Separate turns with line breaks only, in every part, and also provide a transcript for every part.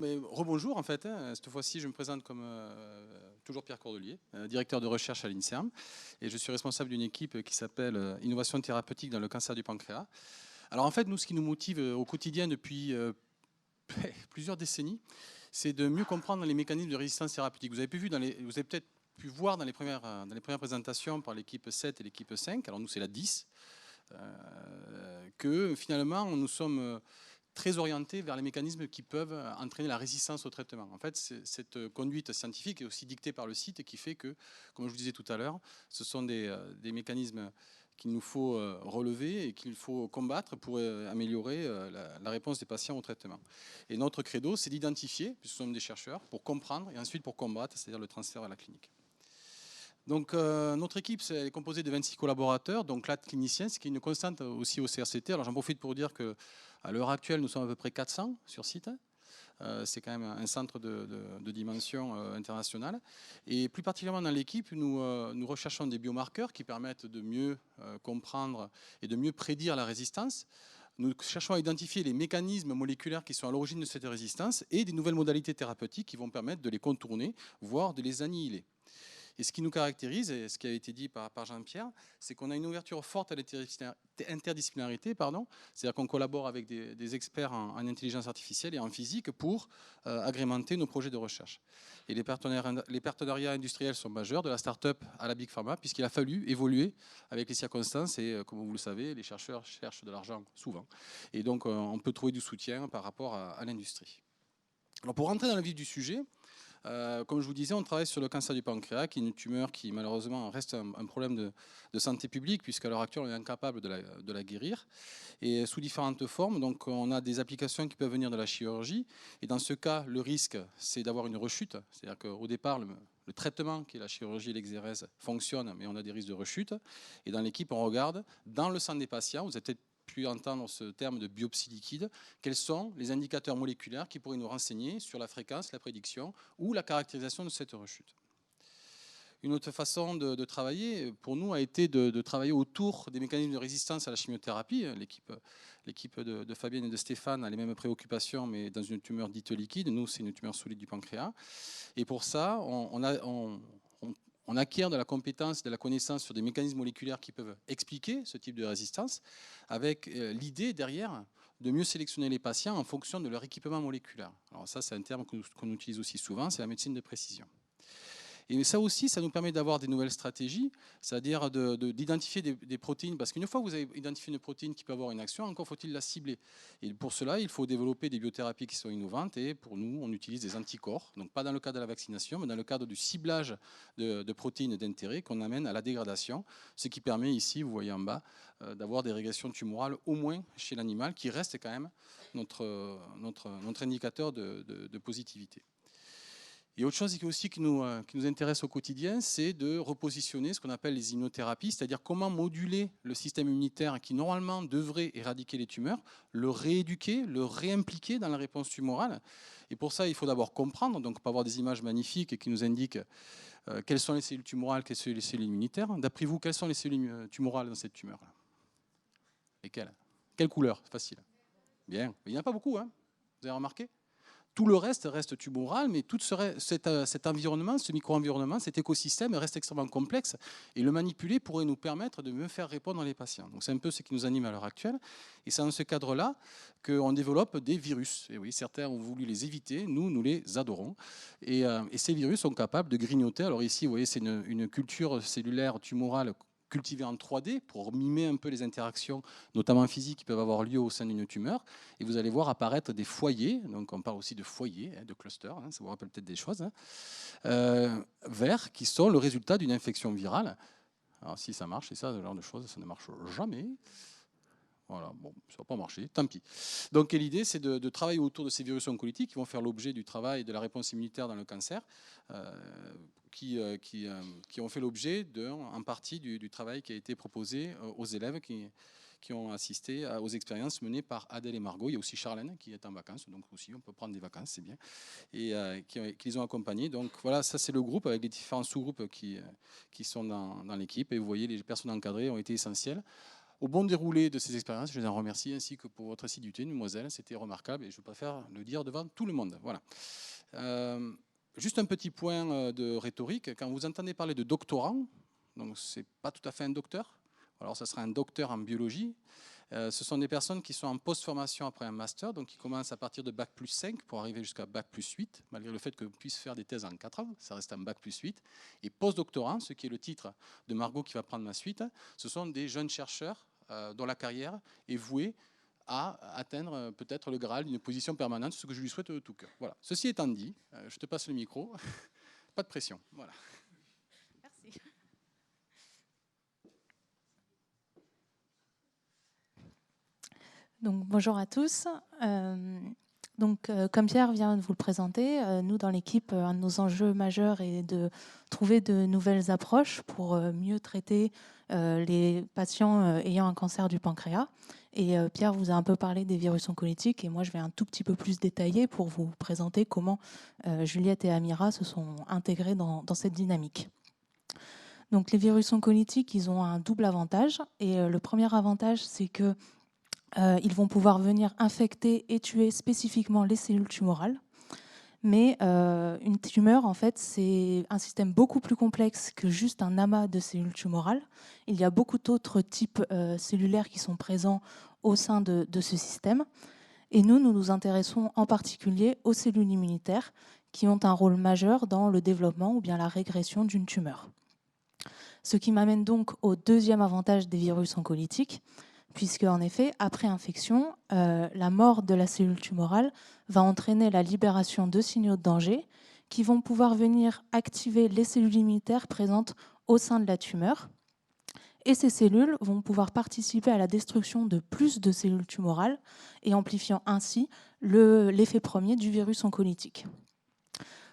Mais rebonjour en fait, hein. Cette fois-ci je me présente comme toujours Pierre Cordelier, directeur de recherche à l'INSERM, et je suis responsable d'une équipe qui s'appelle Innovation thérapeutique dans le cancer du pancréas. Alors en fait, nous, ce qui nous motive au quotidien depuis plusieurs décennies, c'est de mieux comprendre les mécanismes de résistance thérapeutique. Vous avez peut-être pu voir dans les premières présentations par l'équipe 7 et l'équipe 5, alors nous c'est la 10, que finalement nous sommes très orientés vers les mécanismes qui peuvent entraîner la résistance au traitement. En fait, cette conduite scientifique est aussi dictée par le site et qui fait que, comme je vous disais tout à l'heure, ce sont des mécanismes qu'il nous faut relever et qu'il faut combattre pour améliorer la réponse des patients au traitement. Et notre credo, c'est d'identifier, puisque nous sommes des chercheurs, pour comprendre et ensuite pour combattre, c'est-à-dire le transfert à la clinique. Donc notre équipe est composée de 26 collaborateurs, donc 4 cliniciens, ce qui est une constante aussi au CRCT. Alors j'en profite pour dire qu'à l'heure actuelle, nous sommes à peu près 400 sur site. C'est quand même un centre de dimension internationale. Et plus particulièrement dans l'équipe, nous recherchons des biomarqueurs qui permettent de mieux comprendre et de mieux prédire la résistance. Nous cherchons à identifier les mécanismes moléculaires qui sont à l'origine de cette résistance et des nouvelles modalités thérapeutiques qui vont permettre de les contourner, voire de les annihiler. Et ce qui nous caractérise, et ce qui a été dit par Jean-Pierre, c'est qu'on a une ouverture forte à l'interdisciplinarité, c'est-à-dire qu'on collabore avec des experts en intelligence artificielle et en physique pour agrémenter nos projets de recherche. Et les partenariats industriels sont majeurs, de la start-up à la Big Pharma, puisqu'il a fallu évoluer avec les circonstances, et comme vous le savez, les chercheurs cherchent de l'argent souvent. Et donc on peut trouver du soutien par rapport à l'industrie. Alors pour rentrer dans le vif du sujet, comme je vous disais, on travaille sur le cancer du pancréas, qui est une tumeur qui malheureusement reste un problème de santé publique, puisqu'à l'heure actuelle on est incapable de la guérir, et sous différentes formes. Donc on a des applications qui peuvent venir de la chirurgie, et dans ce cas le risque c'est d'avoir une rechute, c'est-à-dire qu'au départ le traitement qui est la chirurgie et l'exérèse fonctionne, mais on a des risques de rechute. Et dans l'équipe on regarde dans le sang des patients, vous avez peut-être pu entendre ce terme de biopsie liquide, quels sont les indicateurs moléculaires qui pourraient nous renseigner sur la fréquence, la prédiction ou la caractérisation de cette rechute. Une autre façon de travailler, pour nous, a été de travailler autour des mécanismes de résistance à la chimiothérapie. L'équipe de Fabienne et de Stéphane a les mêmes préoccupations, mais dans une tumeur dite liquide. Nous, c'est une tumeur solide du pancréas. Et pour ça, on acquiert de la compétence, de la connaissance sur des mécanismes moléculaires qui peuvent expliquer ce type de résistance, avec l'idée derrière de mieux sélectionner les patients en fonction de leur équipement moléculaire. Alors ça, c'est un terme qu'on utilise aussi souvent, c'est la médecine de précision. Et ça aussi, ça nous permet d'avoir des nouvelles stratégies, c'est-à-dire d'identifier des protéines, parce qu'une fois que vous avez identifié une protéine qui peut avoir une action, encore faut-il la cibler. Et pour cela, il faut développer des biothérapies qui sont innovantes, et pour nous, on utilise des anticorps, donc pas dans le cadre de la vaccination, mais dans le cadre du ciblage de protéines d'intérêt qu'on amène à la dégradation, ce qui permet ici, vous voyez en bas, d'avoir des régressions tumorales, au moins chez l'animal, qui reste quand même notre indicateur de positivité. Et autre chose aussi qui nous intéresse au quotidien, c'est de repositionner ce qu'on appelle les immunothérapies, c'est-à-dire comment moduler le système immunitaire qui normalement devrait éradiquer les tumeurs, le rééduquer, le réimpliquer dans la réponse tumorale. Et pour ça, il faut d'abord comprendre, donc pas avoir des images magnifiques qui nous indiquent quelles sont les cellules tumorales, quelles sont les cellules immunitaires. D'après vous, quelles sont les cellules tumorales dans cette tumeur? Lesquelles? Quelle couleur? Facile. Bien. Il n'y en a pas beaucoup, hein? Vous avez remarqué? Tout le reste tumoral, mais tout cet environnement, ce micro-environnement, cet écosystème reste extrêmement complexe. Et le manipuler pourrait nous permettre de mieux faire répondre les patients. Donc c'est un peu ce qui nous anime à l'heure actuelle. Et c'est dans ce cadre-là qu'on développe des virus. Et oui, certains ont voulu les éviter, nous les adorons. Et ces virus sont capables de grignoter. Alors ici, vous voyez, c'est une culture cellulaire tumorale cultivés en 3D pour mimer un peu les interactions, notamment physiques, qui peuvent avoir lieu au sein d'une tumeur. Et vous allez voir apparaître des foyers, donc on parle aussi de foyers, de clusters, ça vous rappelle peut-être des choses, verts, qui sont le résultat d'une infection virale. Alors si ça marche, et ça, ce genre de choses, ça ne marche jamais. Voilà, bon, ça n'a pas marché, tant pis. Donc l'idée, c'est de travailler autour de ces virus oncolytiques qui vont faire l'objet du travail de la réponse immunitaire dans le cancer, qui ont fait l'objet en partie du travail qui a été proposé aux élèves qui ont assisté aux expériences menées par Adèle et Margot. Il y a aussi Charlène qui est en vacances, donc aussi on peut prendre des vacances, c'est bien, et qui les ont accompagnés. Donc voilà, ça c'est le groupe avec les différents sous-groupes qui sont dans l'équipe. Et vous voyez, les personnes encadrées ont été essentielles au bon déroulé de ces expériences. Je les en remercie, ainsi que pour votre assiduité, mademoiselle. C'était remarquable et je préfère le dire devant tout le monde. Voilà. Juste un petit point de rhétorique. Quand vous entendez parler de doctorant, donc c'est pas tout à fait un docteur. Alors ça sera un docteur en biologie. Ce sont des personnes qui sont en post-formation après un master, donc qui commencent à partir de Bac plus 5 pour arriver jusqu'à Bac plus 8, malgré le fait qu'on puisse faire des thèses en 4 ans, ça reste un Bac plus 8. Et post-doctorant, ce qui est le titre de Margot qui va prendre la suite, ce sont des jeunes chercheurs dont la carrière est vouée à atteindre peut-être le Graal d'une position permanente, ce que je lui souhaite de tout cœur. Voilà. Ceci étant dit, je te passe le micro. Pas de pression. Voilà.
Merci. Donc, bonjour à tous. Comme Pierre vient de vous le présenter, nous, dans l'équipe, un de nos enjeux majeurs est de trouver de nouvelles approches pour mieux traiter les patients ayant un cancer du pancréas. Et Pierre vous a un peu parlé des virus oncolytiques, et moi, je vais un tout petit peu plus détailler pour vous présenter comment Juliette et Amira se sont intégrés dans cette dynamique. Donc, les virus oncolytiques, ils ont un double avantage. Et le premier avantage, c'est que ils vont pouvoir venir infecter et tuer spécifiquement les cellules tumorales. Mais une tumeur, en fait, c'est un système beaucoup plus complexe que juste un amas de cellules tumorales. Il y a beaucoup d'autres types cellulaires qui sont présents au sein de ce système. Et nous nous intéressons en particulier aux cellules immunitaires qui ont un rôle majeur dans le développement ou bien la régression d'une tumeur. Ce qui m'amène donc au deuxième avantage des virus oncolytiques, puisque en effet, après infection, la mort de la cellule tumorale va entraîner la libération de signaux de danger qui vont pouvoir venir activer les cellules immunitaires présentes au sein de la tumeur. Et ces cellules vont pouvoir participer à la destruction de plus de cellules tumorales et amplifiant ainsi l'effet premier du virus oncolytique.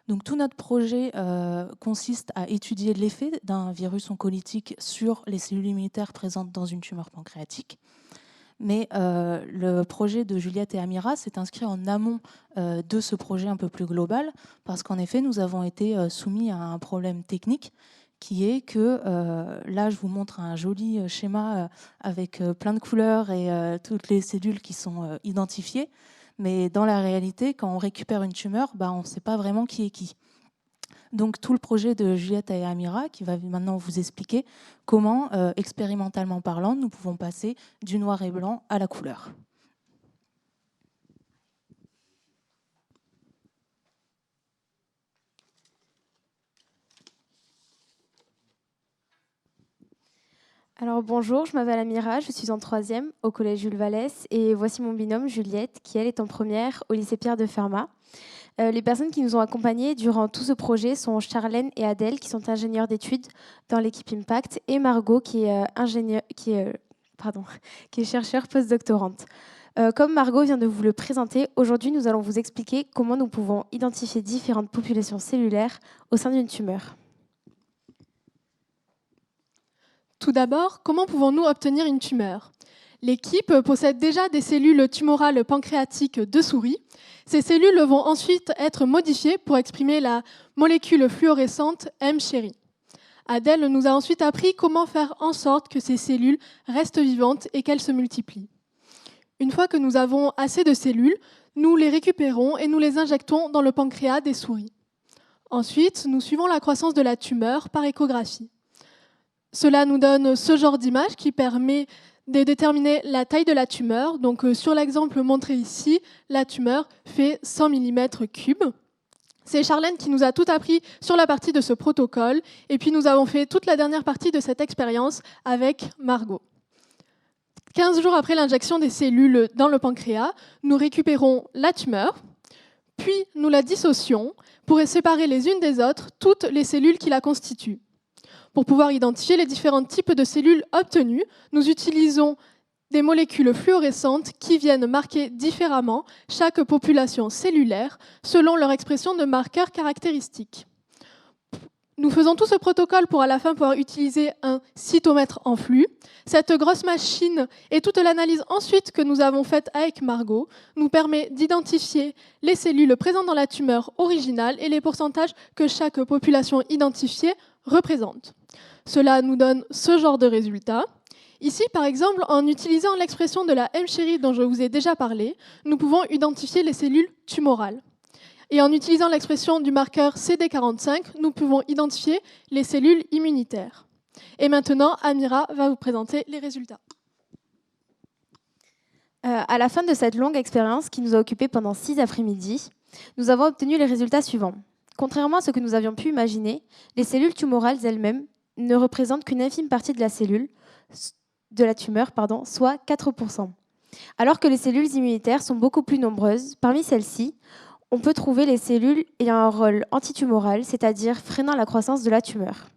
Donc, tout notre projet consiste à étudier l'effet d'un virus oncolytique sur les cellules immunitaires présentes dans une tumeur pancréatique. Mais le projet de Juliette et Amira s'est inscrit en amont de ce projet un peu plus global, parce qu'en effet, nous avons été soumis à un problème technique qui est que, là, je vous montre un joli schéma avec plein de couleurs et toutes les cellules qui sont identifiées. Mais dans la réalité, quand on récupère une tumeur, on ne sait pas vraiment qui est qui. Donc tout le projet de Juliette et Amira, qui va maintenant vous expliquer comment, expérimentalement parlant, nous pouvons passer du noir et blanc à la couleur.
Alors bonjour, je m'appelle Amira, je suis en 3e au collège Jules Vallès et voici mon binôme Juliette qui elle est en première au lycée Pierre de Fermat. Les personnes qui nous ont accompagnés durant tout ce projet sont Charlène et Adèle qui sont ingénieurs d'études dans l'équipe Impact et Margot qui est chercheure postdoctorante. Comme Margot vient de vous le présenter, aujourd'hui nous allons vous expliquer comment nous pouvons identifier différentes populations cellulaires au sein d'une tumeur.
Tout d'abord, comment pouvons-nous obtenir une tumeur ? L'équipe possède déjà des cellules tumorales pancréatiques de souris. Ces cellules vont ensuite être modifiées pour exprimer la molécule fluorescente M-chéri. Adèle nous a ensuite appris comment faire en sorte que ces cellules restent vivantes et qu'elles se multiplient. Une fois que nous avons assez de cellules, nous les récupérons et nous les injectons dans le pancréas des souris. Ensuite, nous suivons la croissance de la tumeur par échographie. Cela nous donne ce genre d'image qui permet de déterminer la taille de la tumeur. Donc, sur l'exemple montré ici, la tumeur fait 100 mm3. C'est Charlène qui nous a tout appris sur la partie de ce protocole. Et puis, nous avons fait toute la dernière partie de cette expérience avec Margot. 15 jours après l'injection des cellules dans le pancréas, nous récupérons la tumeur, puis nous la dissocions pour séparer les unes des autres toutes les cellules qui la constituent. Pour pouvoir identifier les différents types de cellules obtenues, nous utilisons des molécules fluorescentes qui viennent marquer différemment chaque population cellulaire selon leur expression de marqueurs caractéristiques. Nous faisons tout ce protocole pour à la fin pouvoir utiliser un cytomètre en flux. Cette grosse machine et toute l'analyse ensuite que nous avons faite avec Margot nous permet d'identifier les cellules présentes dans la tumeur originale et les pourcentages que chaque population identifiée représente. Cela nous donne ce genre de résultats. Ici, par exemple, en utilisant l'expression de la M-chérie dont je vous ai déjà parlé, nous pouvons identifier les cellules tumorales. Et en utilisant l'expression du marqueur CD45, nous pouvons identifier les cellules immunitaires. Et maintenant, Amira va vous présenter les résultats.
À la fin de cette longue expérience qui nous a occupés pendant 6 après-midi, nous avons obtenu les résultats suivants. Contrairement à ce que nous avions pu imaginer, les cellules tumorales elles-mêmes ne représentent qu'une infime partie de la tumeur, soit 4%. Alors que les cellules immunitaires sont beaucoup plus nombreuses, parmi celles-ci, on peut trouver les cellules ayant un rôle antitumoral, c'est-à-dire freinant la croissance de la tumeur.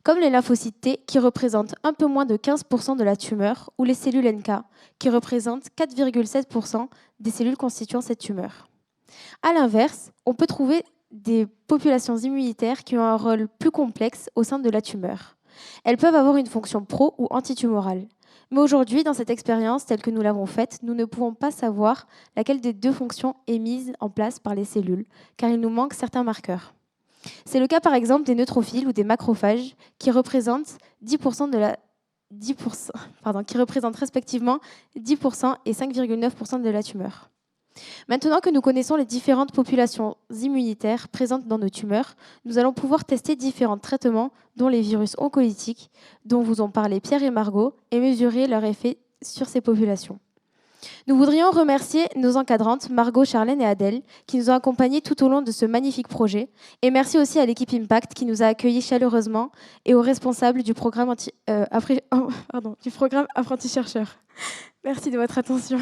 Comme les lymphocytes T, qui représentent un peu moins de 15% de la tumeur, ou les cellules NK, qui représentent 4,7% des cellules constituant cette tumeur. A l'inverse, on peut trouver des populations immunitaires qui ont un rôle plus complexe au sein de la tumeur. Elles peuvent avoir une fonction pro- ou antitumorale. Mais aujourd'hui, dans cette expérience telle que nous l'avons faite, nous ne pouvons pas savoir laquelle des deux fonctions est mise en place par les cellules, car il nous manque certains marqueurs. C'est le cas par exemple des neutrophiles ou des macrophages qui représentent 10% qui représentent respectivement 10% et 5,9% de la tumeur. Maintenant que nous connaissons les différentes populations immunitaires présentes dans nos tumeurs, nous allons pouvoir tester différents traitements, dont les virus oncolytiques, dont vous ont parlé Pierre et Margot, et mesurer leur effet sur ces populations. Nous voudrions remercier nos encadrantes, Margot, Charlène et Adèle, qui nous ont accompagnés tout au long de ce magnifique projet. Et merci aussi à l'équipe Impact qui nous a accueillis chaleureusement et aux responsables du programme Apprenti-chercheur. Merci de votre attention.